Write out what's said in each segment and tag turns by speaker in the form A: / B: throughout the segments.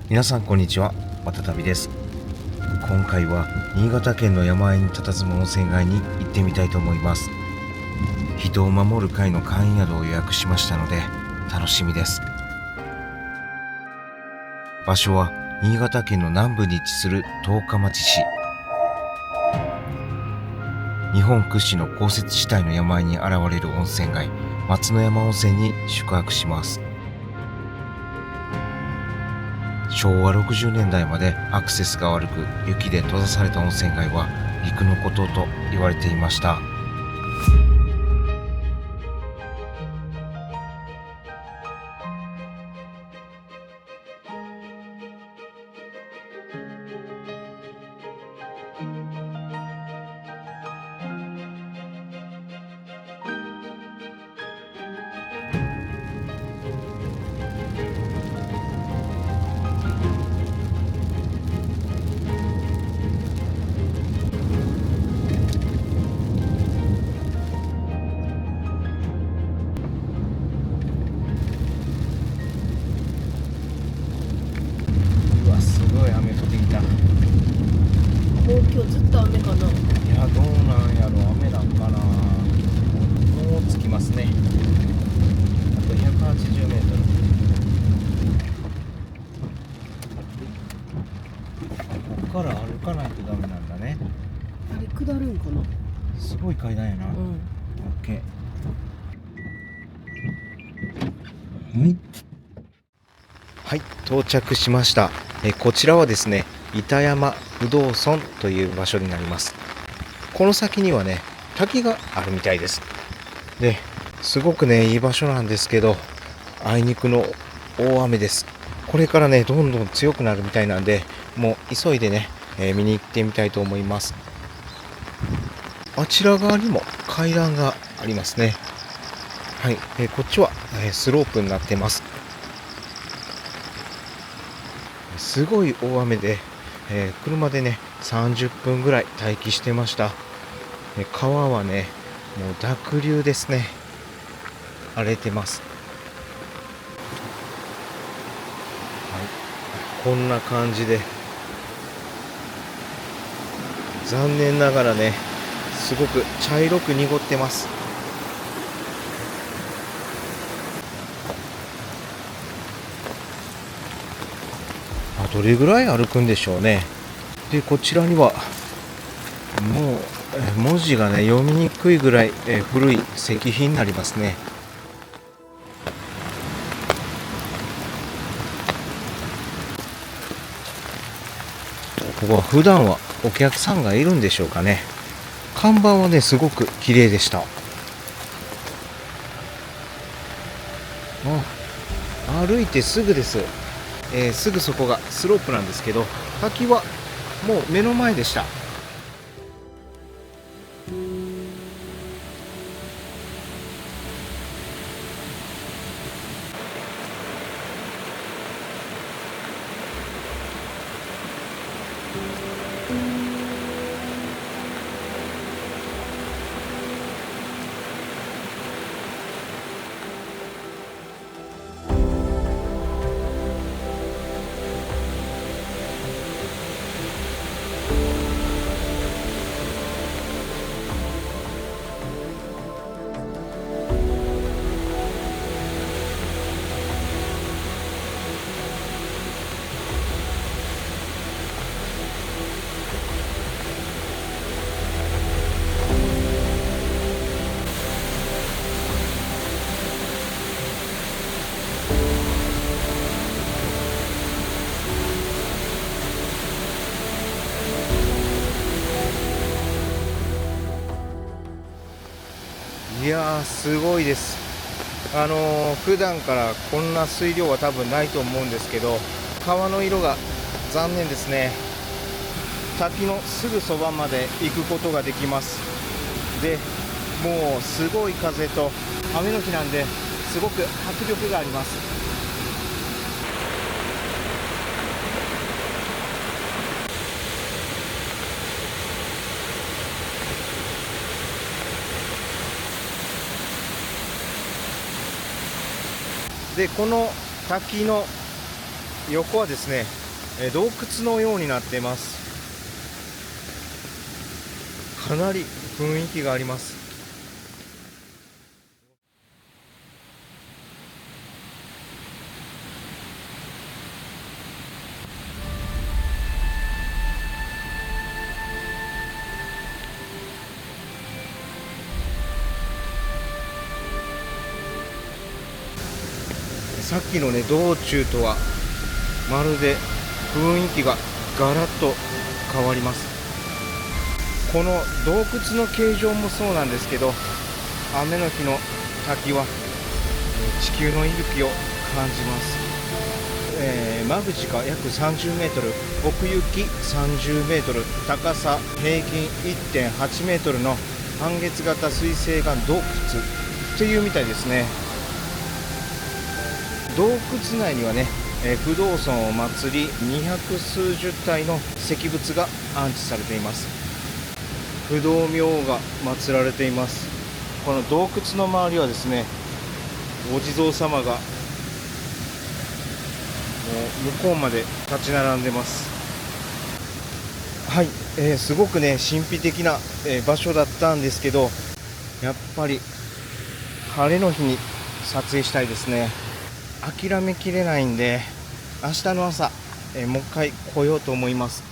A: 皆さんこんにちは、渡旅です。今回は新潟県の山あいに佇む温泉街に行ってみたいと思います。人を守る会の会員宿を予約しましたので楽しみです。場所は新潟県の南部に位置する十日町市。日本屈指の豪雪地帯の山あいに現れる温泉街、松之山温泉に宿泊します。昭和60年代までアクセスが悪く雪で閉ざされた温泉街は陸の孤島と言われていました。うわ、すごい雨降ってきた。
B: もう今日ずっと雨かな。
A: いや、どうなんやろ、雨なんかな。もう着きますね。あと180メートル。ここから歩かないとダメなんだね。
B: あれ下るんかな。
A: すごい階段やな。オッケー。はい、到着しました。こちらはですね、板山不動尊という場所になります。この先にはね、滝があるみたいです。で、すごくね、いい場所なんですけど、あいにくの大雨です。これからね、どんどん強くなるみたいなんで、もう急いでね、見に行ってみたいと思います。あちら側にも階段がありますね。はい、こっちは、スロープになってます。すごい大雨で、車でね30分ぐらい待機してました。川はねもう濁流ですね。荒れてます。はい、こんな感じで残念ながらねすごく茶色く濁ってます。どれぐらい歩くんでしょうね。でこちらにはもう文字がね読みにくいぐらい古い石碑になりますね。ここは普段はお客さんがいるんでしょうかね。看板はねすごく綺麗でした。歩いてすぐです。すぐそこがスロープなんですけど、滝はもう目の前でした。いやーすごいです。普段からこんな水量は多分ないと思うんですけど、川の色が残念ですね。滝のすぐそばまで行くことができます。でもうすごい風と雨の日なんですごく迫力があります。でこの滝の横はですね、洞窟のようになっています。かなり雰囲気があります。さっきのね道中とはまるで雰囲気がガラッと変わります。この洞窟の形状もそうなんですけど、雨の日の滝は地球の息吹を感じます。間口が約30メートル、奥行き30メートル、高さ平均1.8メートルの半月型水星岩洞窟というみたいですね。洞窟内にはね、不動尊を祀り200数十体の石仏が安置されています。不動明王が祀られています。この洞窟の周りはですね、お地蔵様がもう向こうまで立ち並んでます。はい、すごくね神秘的な、場所だったんですけど、やっぱり晴れの日に撮影したいですね。諦めきれないんで、明日の朝、もう一回来ようと思います。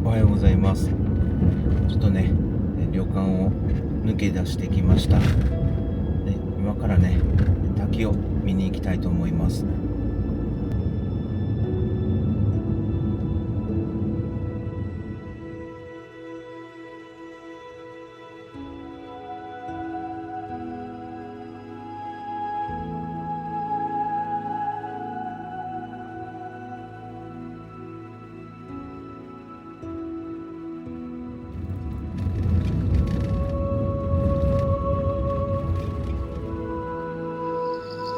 A: おはようございます。ちょっとね旅館を抜け出してきました。で、今からね滝を見に行きたいと思います。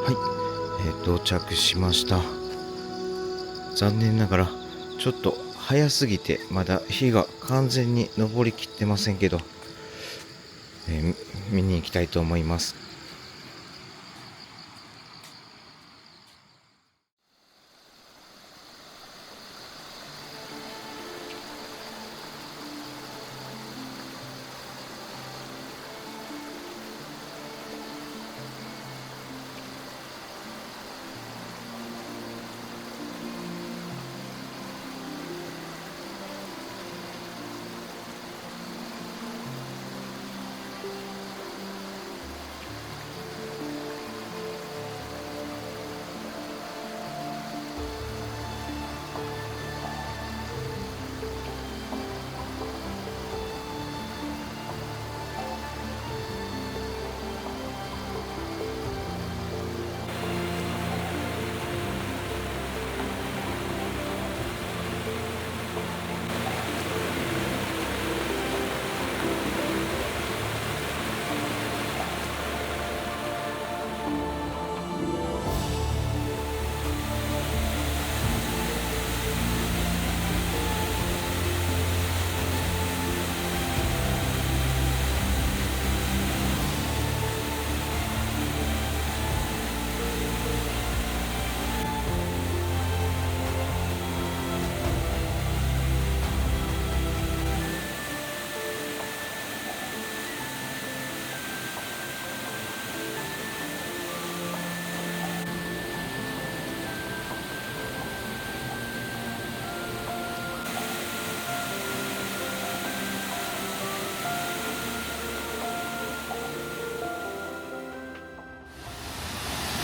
A: はい、到着しました。残念ながらちょっと早すぎてまだ日が完全に昇りきってませんけど、見に行きたいと思います。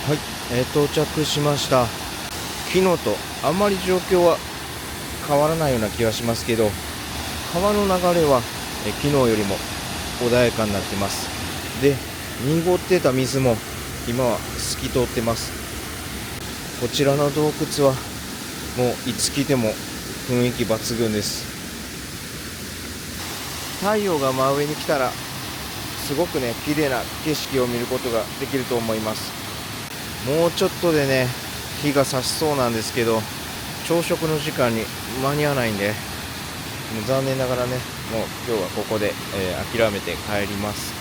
A: はい、到着しました。昨日とあまり状況は変わらないような気がしますけど、川の流れは昨日よりも穏やかになってます。で、濁ってた水も今は透き通ってます。こちらの洞窟はもういつ来ても雰囲気抜群です。太陽が真上に来たらすごくね綺麗な景色を見ることができると思います。もうちょっとでね日が差しそうなんですけど、朝食の時間に間に合わないんで、もう残念ながらね、もう今日はここで、諦めて帰ります。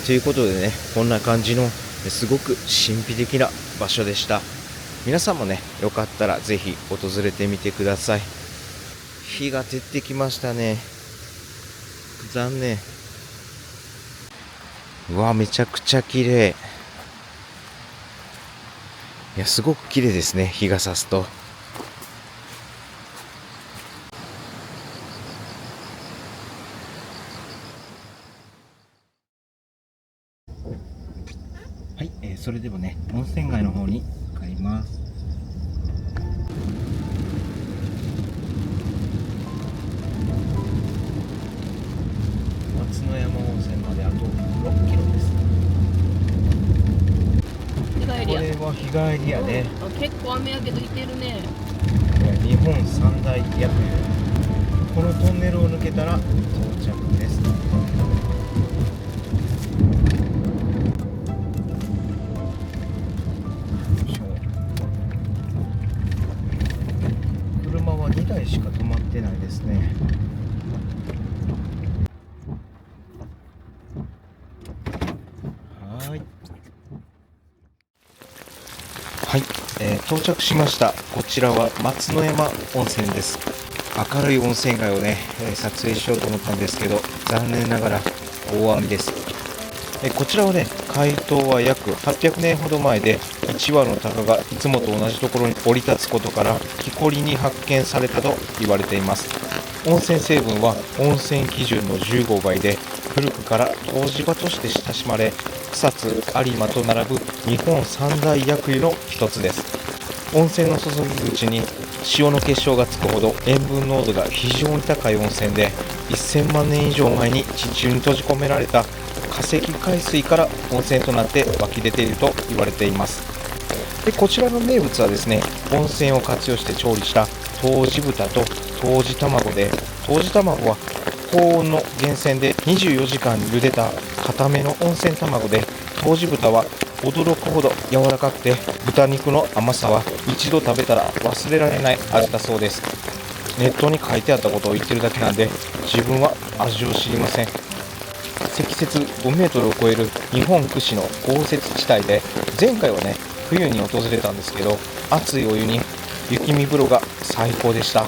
A: ということでね、こんな感じのすごく神秘的な場所でした。皆さんもね、よかったらぜひ訪れてみてください。日が照ってきましたね。残念。うわ、めちゃくちゃ綺麗。いや、すごく綺麗ですね、日が差すと。はい、それではね、温泉街の方に向かいます。松之山温泉まであと6キロです。
B: 日帰りや。
A: これは日帰りやね。
B: あ、結構雨やけど行けるね。
A: 日本三大薬湯。このトンネルを抜けたら到着です。車は2台しか止まってないですね。はい、はい、到着しました。こちらは松之山温泉です。明るい温泉街をね、撮影しようと思ったんですけど、残念ながら大雨です。こちらはね、開湯は約800年ほど前で、1羽の鷹がいつもと同じところに降り立つことから木こりに発見されたと言われています。温泉成分は温泉基準の15倍で、古くから湯治場として親しまれ、草津、有馬と並ぶ日本三大薬湯の一つです。温泉の注ぎ口に塩の結晶がつくほど塩分濃度が非常に高い温泉で、1000万年以上前に地中に閉じ込められた化石海水から温泉となって湧き出ていると言われています。でこちらの名物はですね、温泉を活用して調理した湯治豚と湯治卵で、湯治卵は高温の源泉で24時間茹でた固めの温泉卵で、湯治豚は驚くほど柔らかくて、豚肉の甘さは一度食べたら忘れられない味だそうです。ネットに書いてあったことを言ってるだけなんで、自分は味を知りません。積雪5メートルを超える日本屈指の豪雪地帯で、前回はね、冬に訪れたんですけど、熱いお湯に雪見風呂が最高でした。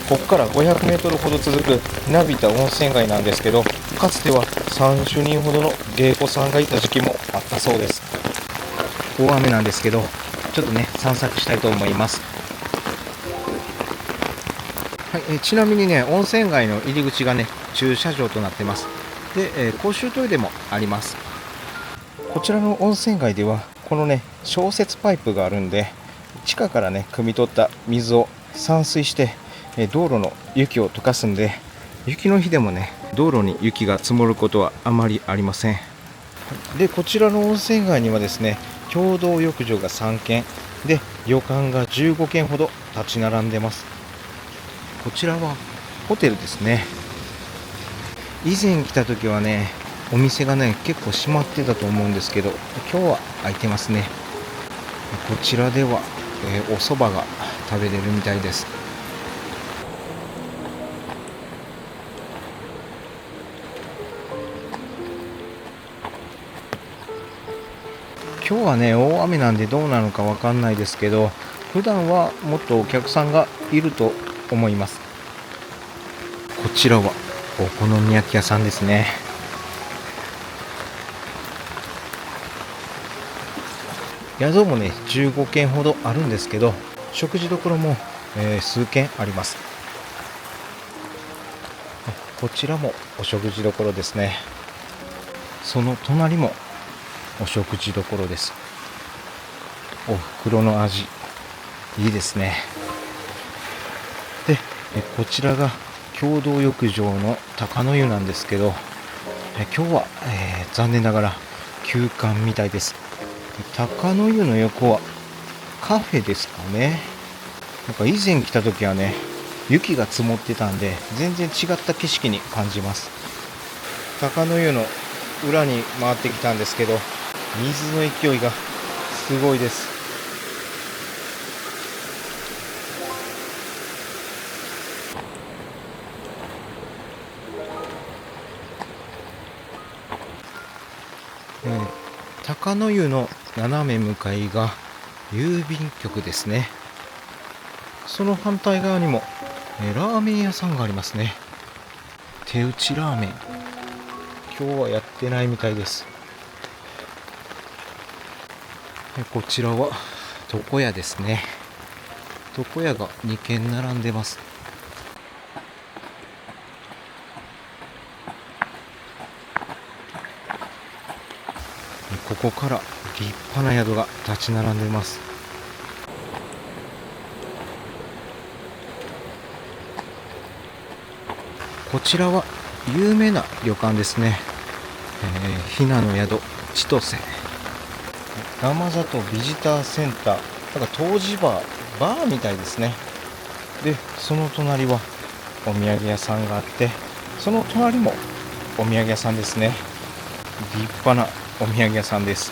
A: ここから500メートルほど続くなびた温泉街なんですけど、かつては30人ほどの芸妓さんがいた時期もあったそうです。大雨なんですけど、ちょっとね、散策したいと思います。はい、ちなみにね、温泉街の入り口がね、駐車場となってます。で、公衆トイレもあります。こちらの温泉街では、このね、消雪パイプがあるんで、地下からね、汲み取った水を散水して、道路の雪を溶かすんで、雪の日でもね、道路に雪が積もることはあまりありません。で、こちらの温泉街にはですね、共同浴場が3軒で、旅館が15軒ほど立ち並んでます。こちらはホテルですね。以前来た時はね、お店がね、結構閉まってたと思うんですけど、今日は開いてますね。こちらでは、お蕎麦が食べれるみたいです。今日はね、大雨なんでどうなのかわかんないですけど、普段はもっとお客さんがいると思います。こちらはお好み焼き屋さんですね。宿もね、15軒ほどあるんですけど、食事処も、数軒あります。こちらもお食事処ですね。その隣もお食事処です。お袋の味、いいですね。で、こちらが共同浴場の鷹の湯なんですけど、今日は、残念ながら休館みたいです。鷹の湯の横はカフェですかね。なんか以前来た時はね、雪が積もってたんで全然違った景色に感じます。鷹の湯の裏に回ってきたんですけど、水の勢いがすごいです。高野湯の斜め向かいが郵便局ですね。その反対側にも、ラーメン屋さんがありますね。手打ちラーメン、今日はやってないみたいです。こちらは床屋ですね。床屋が2軒並んでます。ここから立派な宿が立ち並んでいます。こちらは有名な旅館ですね。ひなの宿千歳、山里ビジターセンター、なんか湯治バーみたいですね。で、その隣はお土産屋さんがあって、その隣もお土産屋さんですね。立派なお土産屋さんです。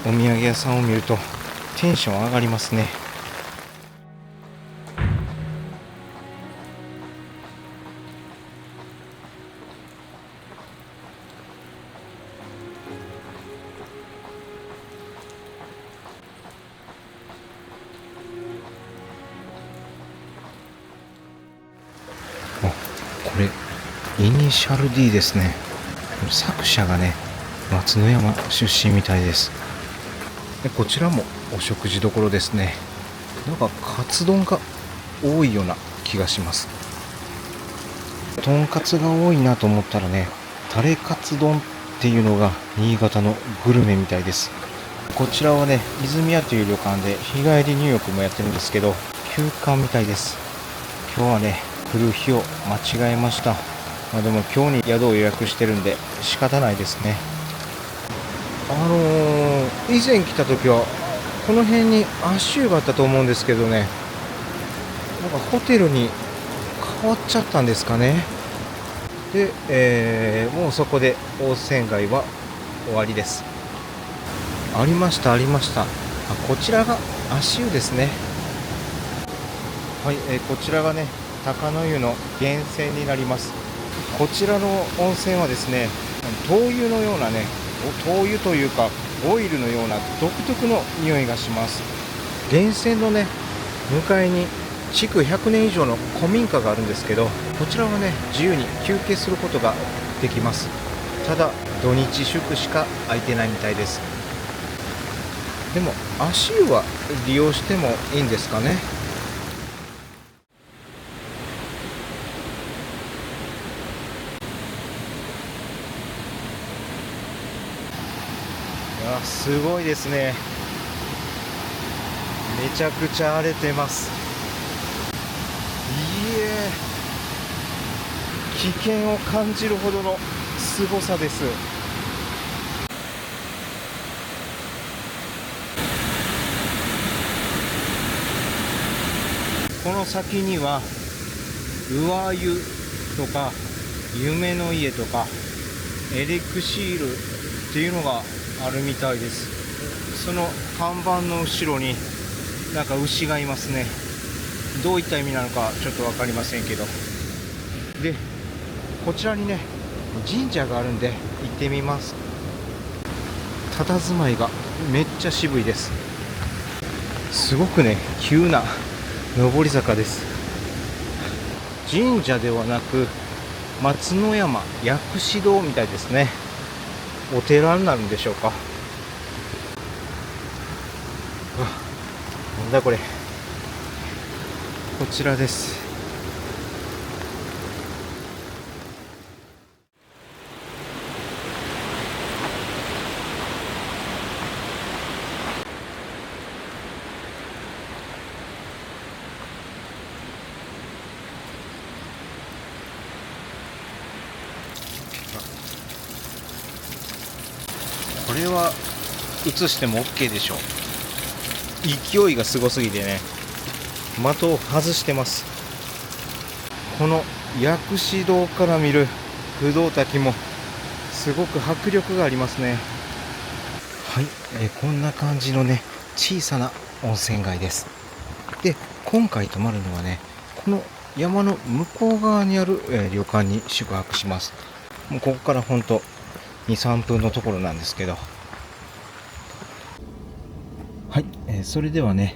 A: お土産屋さんを見るとテンション上がりますね。これイニシャル D ですね。作者がね、松之山出身みたいです。で、こちらもお食事どころですね。なんかカツ丼が多いような気がします。とんかつが多いなと思ったらね、タレカツ丼っていうのが新潟のグルメみたいです。こちらはね、泉屋という旅館で日帰り入浴もやってるんですけど、休館みたいです。今日はね、来る日を間違えました。でも今日に宿を予約してるんで仕方ないですね。以前来た時はこの辺に足湯があったと思うんですけどね、なんかホテルに変わっちゃったんですかね。で、もうそこで温泉街は終わりです。ありましたありました。こちらが足湯ですね。はい、こちらがね、高野湯の源泉になります。こちらの温泉はですね、灯油のようなね、灯油というかオイルのような独特の匂いがします。源泉のね、向かいに築100年以上の古民家があるんですけど、こちらはね、自由に休憩することができます。ただ土日祝しか空いてないみたいです。でも足湯は利用してもいいんですかね。いや、すごいですね。めちゃくちゃ荒れてます。いえ、危険を感じるほどの凄さです。この先には上湯とか夢の家とかエレクシールっていうのがあるみたいです。その看板の後ろになんか牛がいますね。どういった意味なのかちょっと分かりませんけど。で、こちらにね、神社があるんで行ってみます。佇まいがめっちゃ渋いです。すごくね、急な上り坂です。神社ではなく松之山薬師堂みたいですね。お寺になるんでしょうか。なんだこれ。こちらです。これは映しても OK でしょう。勢いがすごすぎてね、的を外してます。この薬師堂から見る不動滝もすごく迫力がありますね。はい、こんな感じのね、小さな温泉街です。で、今回泊まるのはね、この山の向こう側にある、旅館に宿泊します。もうここから本当2、3分のところなんですけど。はい、それではね、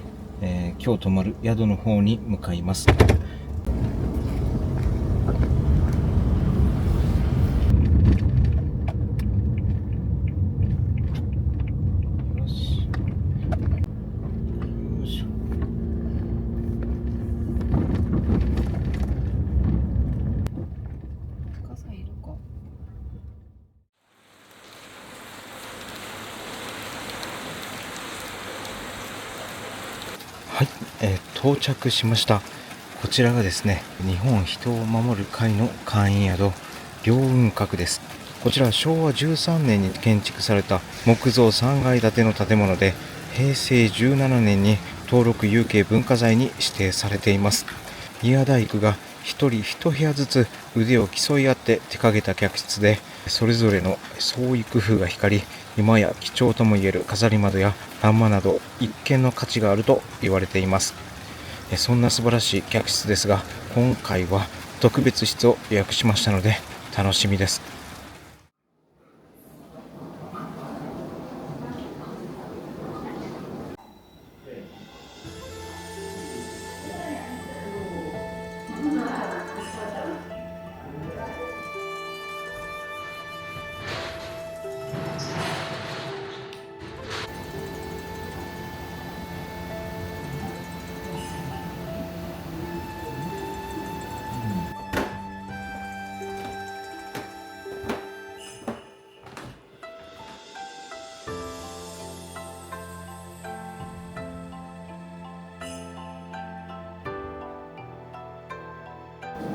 A: 今日泊まる宿の方に向かいます。よし。よいしょ。
B: 傘いるか。
A: はい、到着しました。こちらがですね、日本人を守る会の会員宿、凌雲閣です。こちらは昭和13年に建築された木造3階建ての建物で、平成17年に登録有形文化財に指定されています。宮大工が一人一部屋ずつ腕を競い合って手掛けた客室で、それぞれの創意工夫が光り、今や貴重ともいえる飾り窓や欄間など一見の価値があると言われています。そんな素晴らしい客室ですが、今回は特別室を予約しましたので楽しみです。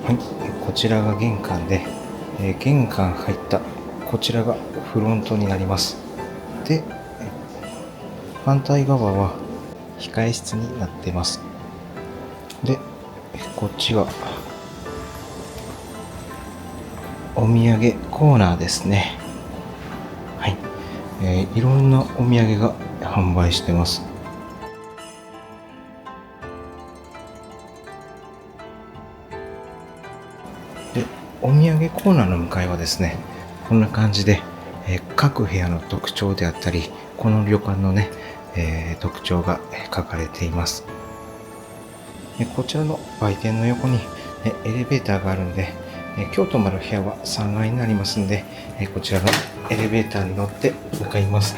A: はい、こちらが玄関で、玄関入ったこちらがフロントになります。で、反対側は控え室になっています。で、こっちがお土産コーナーですね。はい、いろんなお土産が販売してます。で、お土産コーナーの向かいはですね、こんな感じで、各部屋の特徴であったり、この旅館のね、特徴が書かれています。こちらの売店の横にエレベーターがあるんで、今日泊まる部屋は3階になりますんで、こちらのエレベーターに乗って向かいます。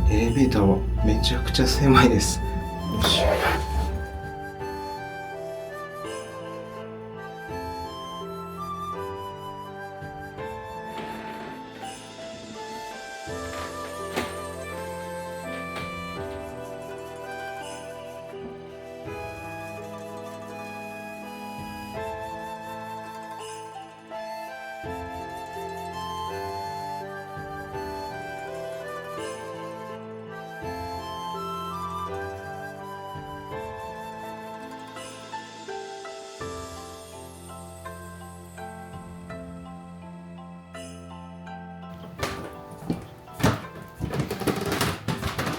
A: エレベーターはめちゃくちゃ狭いです。よし。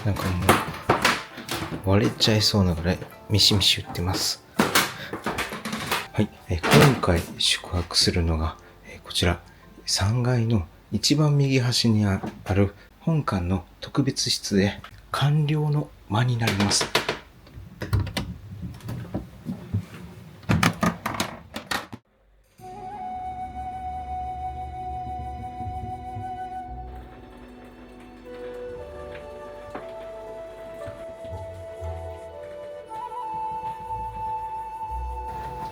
A: なんかもう割れちゃいそうなぐらいミシミシ言ってます。はい、今回宿泊するのが、こちら3階の一番右端にある本館の特別室で官僚の間になります。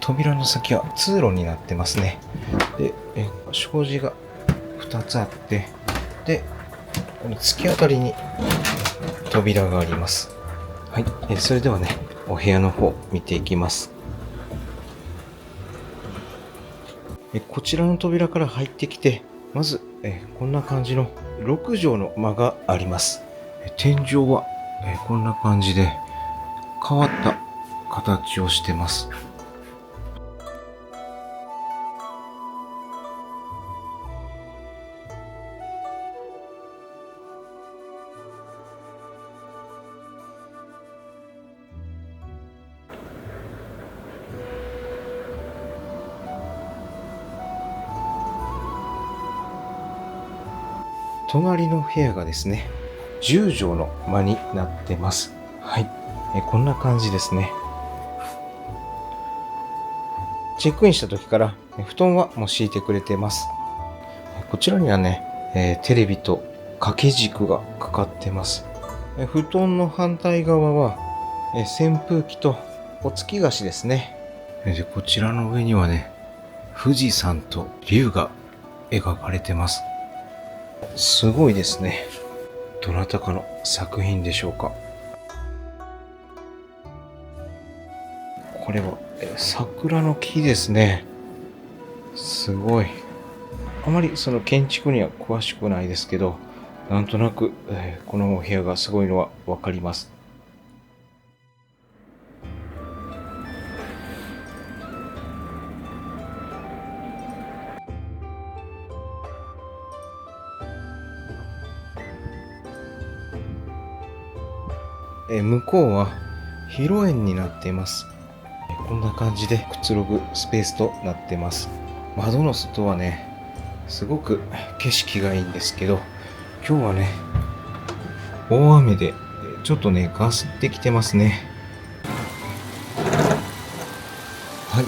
A: 扉の先は通路になってますね。で、障子が2つあって、で、この突き当たりに扉があります。はい、それではね、お部屋の方見ていきます。こちらの扉から入ってきて、まず、こんな感じの6畳の間があります。天井は、こんな感じで変わった形をしてます。隣の部屋がですね、10畳の間になってます。はい。こんな感じですね。チェックインした時から布団はもう敷いてくれてます。こちらにはね、テレビと掛け軸がかかってます。布団の反対側は扇風機とお月菓子ですね。で、こちらの上にはね、富士山と龍が描かれてます。すごいですね。どなたかの作品でしょうか。これは桜の木ですね。すごい。あまりその建築には詳しくないですけど、なんとなく、このお部屋がすごいのはわかります。向こうは披露宴になっています。こんな感じでくつろぐスペースとなってます。窓の外はね、すごく景色がいいんですけど、今日はね、大雨でちょっとね、ガスってきてますね。はい、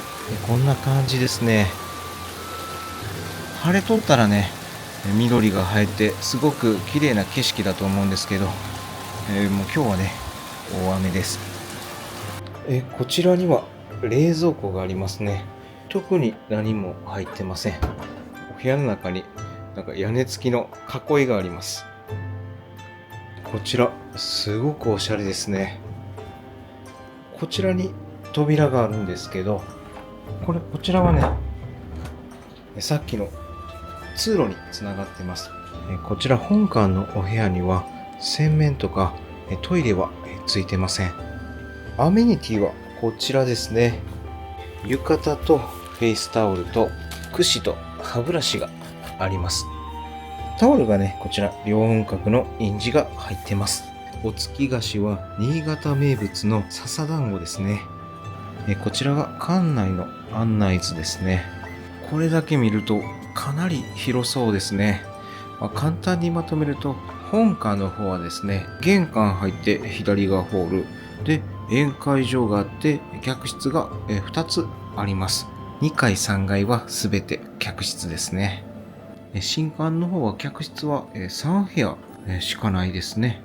A: こんな感じですね。晴れとったらね、緑が生えてすごく綺麗な景色だと思うんですけど、もう今日はね、大雨です。こちらには冷蔵庫がありますね。特に何も入ってません。お部屋の中になんか屋根付きの囲いがあります。こちらすごくおしゃれですね。こちらに扉があるんですけど、こちらはね、さっきの通路につながってます。こちら本館のお部屋には洗面とかトイレはついてません。アメニティはこちらですね。浴衣とフェイスタオルと櫛と歯ブラシがあります。タオルがね、こちら両音角の印字が入ってます。お月菓子は新潟名物の笹団子ですね。こちらが館内の案内図ですね。これだけ見るとかなり広そうですね。簡単にまとめると、本館の方はですね、玄関入って左がホールで、宴会場があって客室が2つあります。2階3階はすべて客室ですね。新館の方は客室は3部屋しかないですね。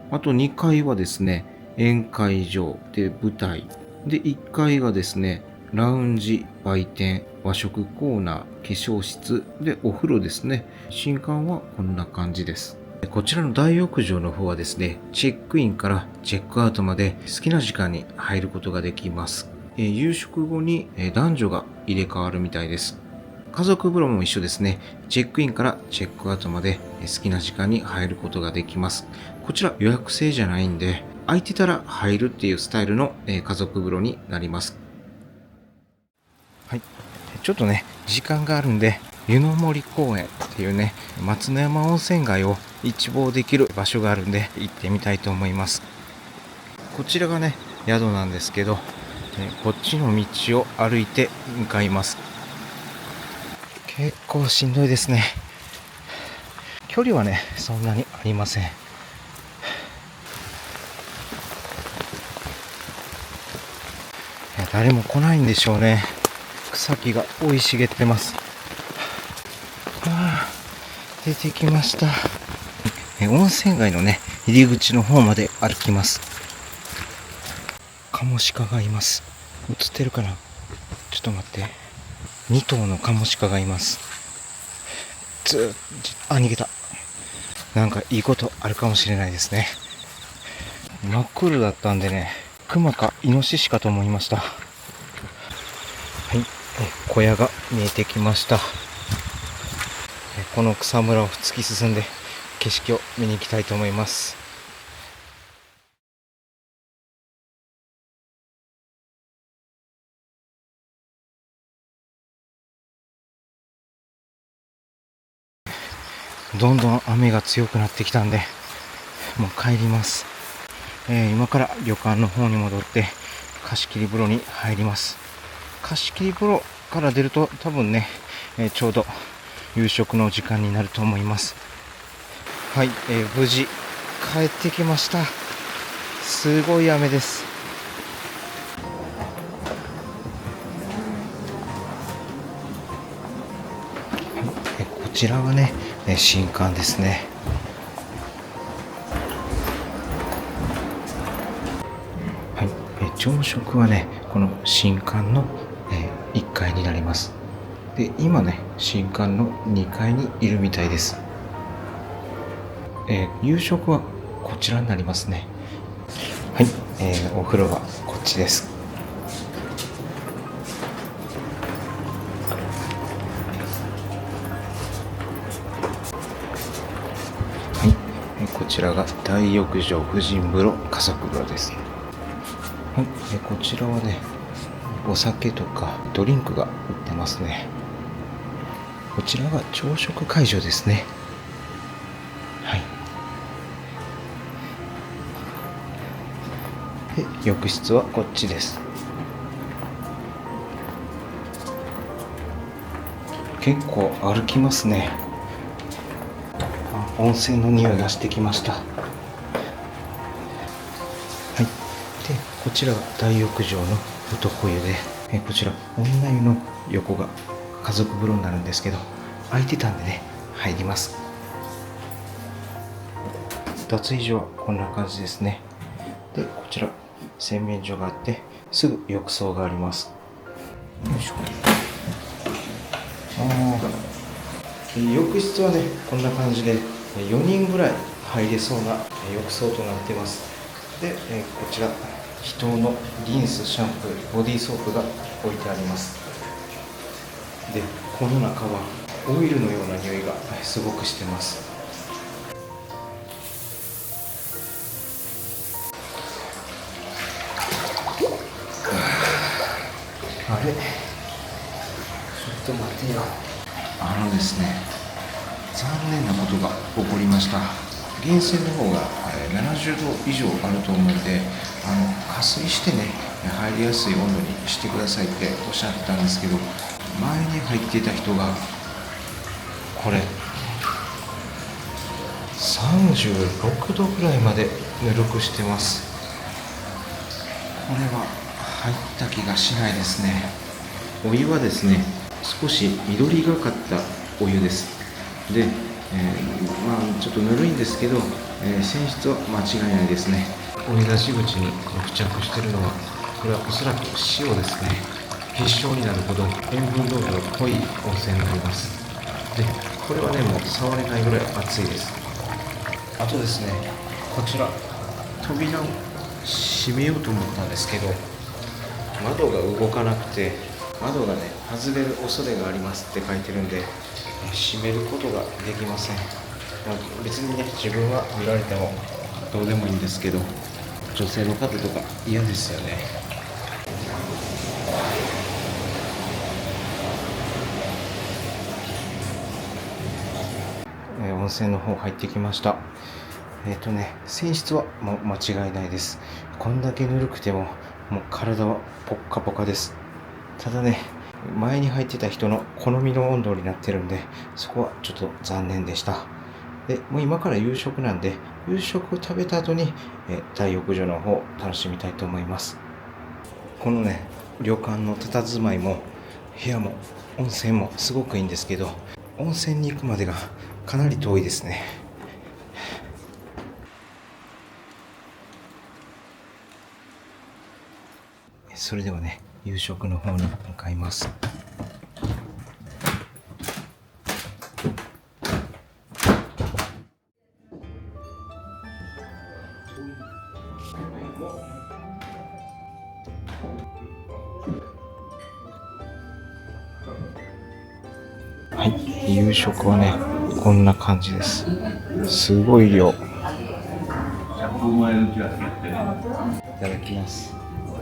A: あと2階はですね、宴会場で舞台で、1階がですね、ラウンジ、売店、和食コーナー、化粧室でお風呂ですね。新館はこんな感じです。こちらの大浴場の方はですね、チェックインからチェックアウトまで好きな時間に入ることができます。夕食後に男女が入れ替わるみたいです。家族風呂も一緒ですね。チェックインからチェックアウトまで好きな時間に入ることができます。こちら予約制じゃないんで、空いてたら入るっていうスタイルの家族風呂になります。はい。ちょっとね、時間があるんで、湯の森公園っていうね、松之山温泉街を一望できる場所があるんで、行ってみたいと思います。こちらがね、宿なんですけど、こっちの道を歩いて向かいます。結構しんどいですね。距離はね、そんなにありません。いや、誰も来ないんでしょうね。草木が生い茂ってます。出てきました。温泉街のね、入り口の方まで歩きます。カモシカがいます。映ってるかな？ちょっと待って。2頭のカモシカがいます。逃げた。なんかいいことあるかもしれないですね。真っ暗だったんでね、クマかイノシシかと思いました。はい、小屋が見えてきました。この草むらを突き進んで景色を見に行きたいと思います。どんどん雨が強くなってきたんで、もう帰ります。今から旅館の方に戻って貸切風呂に入ります。貸切風呂から出ると多分ね、ちょうど夕食の時間になると思います。はい、無事帰ってきました。すごい雨です。こちらはね、新館ですね。はい、朝食はね、この新館の、1階になります。で、今ね、新館の2階にいるみたいです。夕食はこちらになりますね。はい、お風呂はこっちです。はい、こちらが大浴場婦人風呂家族風呂です。はい、こちらはね、お酒とかドリンクが売ってますね。こちらが朝食会場ですね。はい。で、浴室はこっちです。結構歩きますね。温泉の匂いがしてきました。はい。で、こちらが大浴場の男湯で、こちら女湯の横が家族風呂になるんですけど、空いてたんでね、入ります。脱衣所はこんな感じですね。で、こちら洗面所があって、すぐ浴槽があります。よいしょ。浴室はね、こんな感じで4人ぐらい入れそうな浴槽となっています。で、こちら人のリンス、シャンプー、ボディーソープが置いてあります。で、この中はオイルのような匂いがすごくしてます。あれ、ちょっと待てよ。ですね、残念なことが起こりました。源泉の方が70度以上あると思うので、加水してね、入りやすい温度にしてくださいっておっしゃってたんですけど、前に入っていた人がこれ36度ぐらいまでぬるくしてます。これは入った気がしないですね。お湯はですね、少し緑がかったお湯です。で、ちょっとぬるいんですけど、泉質は間違いないですね。お湯出し口に付着しているのは、これはおそらく塩ですね。結晶になるほど塩分濃度の濃い温泉になります。で、これはね、もう触れないぐらい熱いです。あとですね、こちら扉を閉めようと思ったんですけど、窓が動かなくて、窓がね外れる恐れがありますって書いてるんで、閉めることができません。別にね、自分は見られてもどうでもいいんですけど、女性の方とか嫌ですよね。温泉の方入ってきました。泉質はもう間違いないです。こんだけぬるくてももう体はポッカポカです。ただね、前に入ってた人の好みの温度になってるんで、そこはちょっと残念でした。で、もう今から夕食なんで、夕食を食べた後に大浴場の方を楽しみたいと思います。このね、旅館の佇まいも部屋も温泉もすごくいいんですけど、温泉に行くまでがかなり遠いですね。それではね、夕食の方に向かいます。はい、夕食はね、こんな感じです。すごい量。いただきます。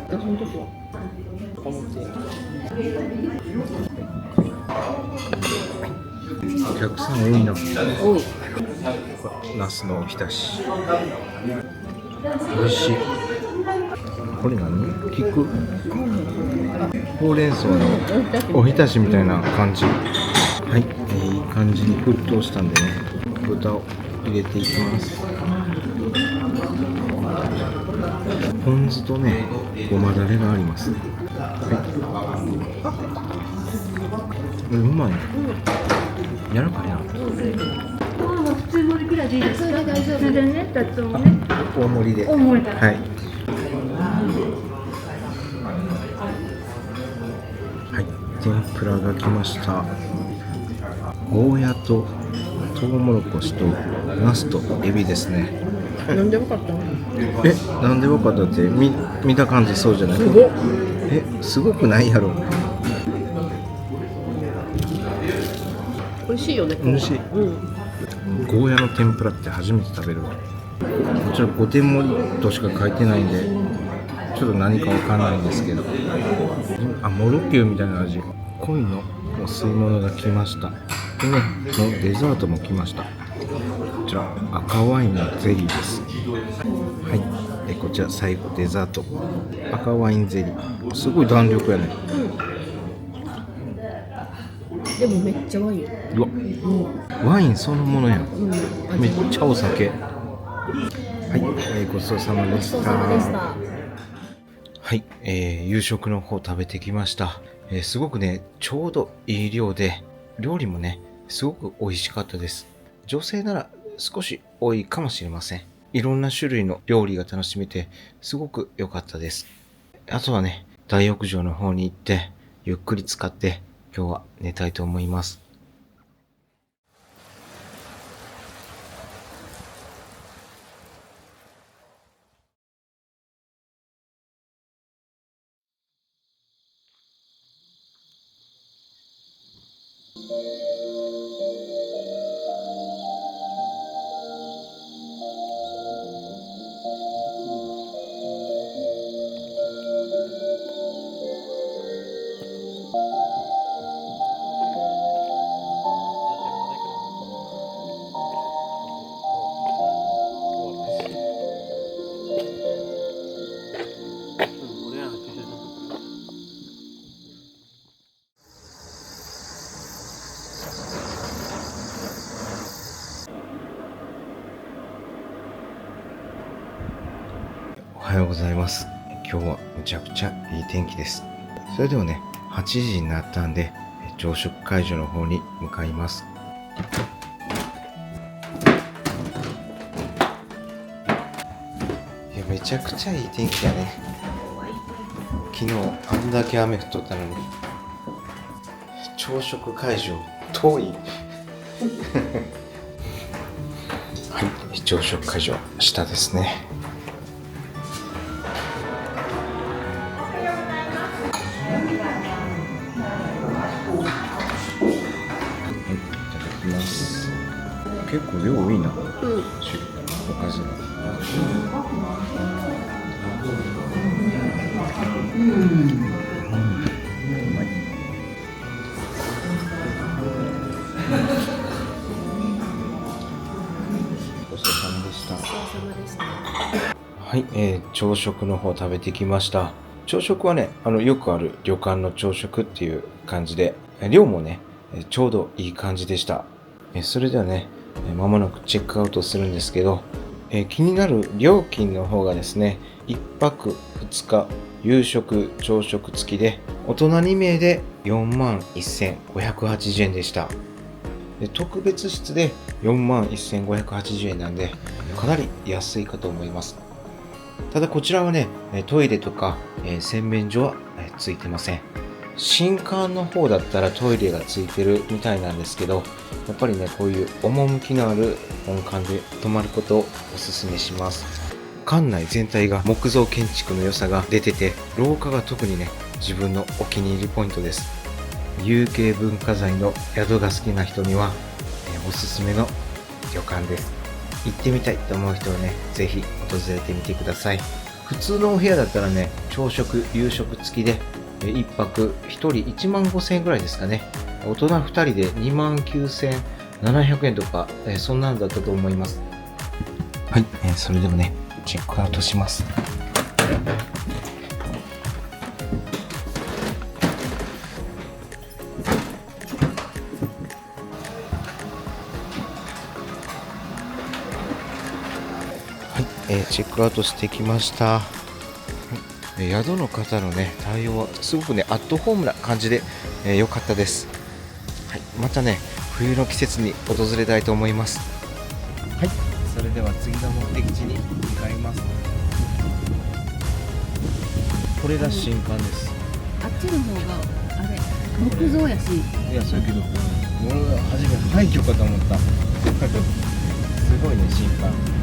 A: お客さん多いな。
B: 多い。
A: ナスのおひたし。美味しい。これ何？菊？ほうれん草のおひたしみたいな感じ。はい、いい感じに沸騰したんでね、豚を入れていきます。ポン酢とね、ごまだれがあります。うまいね。柔らかいな。
C: 普通盛りくらいでいいですか？それで大丈夫。それでね、2つともね。
A: 大盛りで。
C: 大盛りだ。
A: はい。はい、天ぷらが来ました。ゴーヤとトウモロコシとナスとエビですね。
B: なんでわかったの？
A: なんでわかったって、見た感じそうじゃない？
B: すごっ。
A: すごくないやろ。
B: 美味しいよね。
A: 美味しい。ゴーヤの天ぷらって初めて食べるわ。こちら5点盛りとしか書いてないんで、ちょっと何かわかんないんですけど、モロキューみたいな味。恋のお吸い物が来ました。でね、のデザートも来ました。こちら赤ワインのゼリーです。はい、こちら最後デザート、赤ワインゼリー。すごい弾力やね。
B: でもめっちゃワイン。
A: うわ、ワインそのものやん。めっちゃお酒。はい、ごちそうさまでした。はい、夕食の方食べてきました。すごくね、ちょうどいい量で、料理もね、すごく美味しかったです。女性なら少し多いかもしれません。いろんな種類の料理が楽しめて、すごく良かったです。あとはね、大浴場の方に行って、ゆっくり使って、今日は寝たいと思います。おはようございます。今日はむちゃくちゃいい天気です。それではね、8時になったんで、朝食会場の方に向かいます。いや、めちゃくちゃいい天気だね。昨日あんだけ雨降っとったのに、朝食会場遠い。はい、朝食会場下ですね。結構量多いな。おかずが。うまい。ごちそうさまでした。はい、朝食の方食べてきました。朝食はね、よくある旅館の朝食っていう感じで、量もね、ちょうどいい感じでした。それではね、まもなくチェックアウトするんですけど、気になる料金の方がですね、1泊2日夕食朝食付きで大人2名で41,580円でした。特別室で41,580円なんで、かなり安いかと思います。ただこちらはね、トイレとか洗面所はついてません。新館の方だったらトイレがついてるみたいなんですけど、やっぱりね、こういう趣のある本館で泊まることをお勧めします。館内全体が木造建築の良さが出てて、廊下が特にね、自分のお気に入りポイントです。有形文化財の宿が好きな人にはおすすめの旅館です。行ってみたいと思う人はね、ぜひ訪れてみてください。普通のお部屋だったらね、朝食夕食付きで1泊1人15,000円ぐらいですかね。大人2人で29,700円とか、そんなんだったと思います。はい、それでもね、チェックアウトします。はチェックアウトしてきました。宿の方のね対応はすごくねアットホームな感じで良かったです。はい、またね冬の季節に訪れたいと思います。はい、それでは次の目的地に向かいます。これが新館です。
C: あっちの方があれ木造やし。
A: いや、そうやけど、俺は初め廃墟かと思った。すごいね、新館。